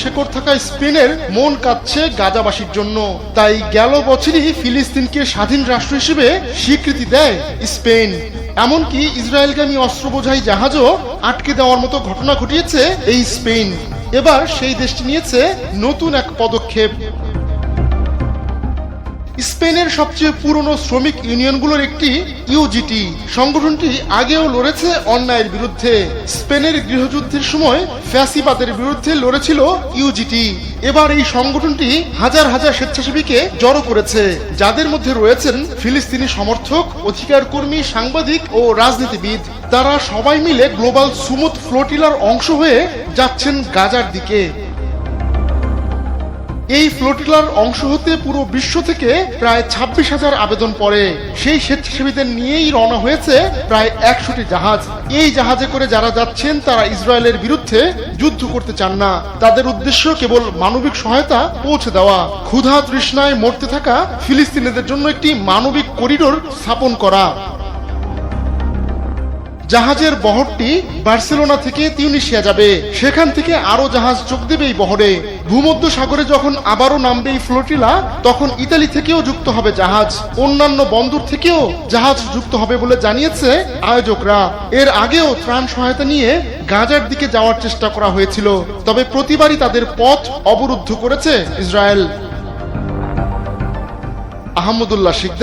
শেকড় থাকা স্পেনের মন কাঁদছে গাজাবাসীর জন্য। তাই গেল বছরই ফিলিস্তিনকে স্বাধীন রাষ্ট্র হিসেবে স্বীকৃতি দেয় স্পেন। এমনকি ইসরায়েলগামী অস্ত্রবোঝাই জাহাজও আটকে দেওয়ার মতো ঘটনা ঘটিয়েছে এই স্পেন। এবার সেই দেশটি নিয়েছে নতুন এক পদক্ষেপ। স্পেনের সবচেয়ে পুরনো শ্রমিক ইউনিয়নগুলোর একটি ইউজিটি সংগঠনটি আগেও লড়েছে অন্যায়ের বিরুদ্ধে। স্পেনের গৃহযুদ্ধের সময় ফ্যাসিবাদের বিরুদ্ধে লড়েছিল ইউজিটি। এবার এই সংগঠনটি হাজার হাজার স্বেচ্ছাসেবীকে জড়ো করেছে, যাদের মধ্যে রয়েছেন ফিলিস্তিনি সমর্থক, অধিকার কর্মী, সাংবাদিক ও রাজনীতিবিদ। তারা সবাই মিলে গ্লোবাল সুমুদ ফ্লোটিলার অংশ হয়ে যাচ্ছেন গাজার দিকে। এই ফ্লোটিলার অংশ হতে পুরো বিশ্ব থেকে প্রায় 26,000 আবেদন পড়ে। সেই স্বেচ্ছাসেবীদের নিয়েই রওনা হয়েছে প্রায় 100টি জাহাজ। এই জাহাজে করে যারা যাচ্ছেন তারা ইসরায়েলের বিরুদ্ধে যুদ্ধ করতে চান না। তাদের উদ্দেশ্য কেবল মানবিক সহায়তা পৌঁছে দেওয়া, ক্ষুধা তৃষ্ণায় মরতে থাকা ফিলিস্তিনিদের জন্য একটি মানবিক করিডোর স্থাপন করা। জাহাজের বহরটি বার্সেলোনা থেকে তিউনিসিয়া যাবে, সেখান থেকে আরো জাহাজ যোগ দেবে এই বহরে। ভূমধ্য সাগরে যখন আবারও নামবে এই ফ্লোটিলা, তখন ইতালি থেকেও যুক্ত হবে জাহাজ, অন্যান্য বন্দর থেকেও জাহাজ যুক্ত হবে বলে জানিয়েছে আয়োজকরা। এর আগেও ত্রাণ সহায়তা নিয়ে গাজার দিকে যাওয়ার চেষ্টা করা হয়েছিল, তবে প্রতিবারই তাদের পথ অবরুদ্ধ করেছে ইসরায়েল। আহমদুল্লাহ শিকদার।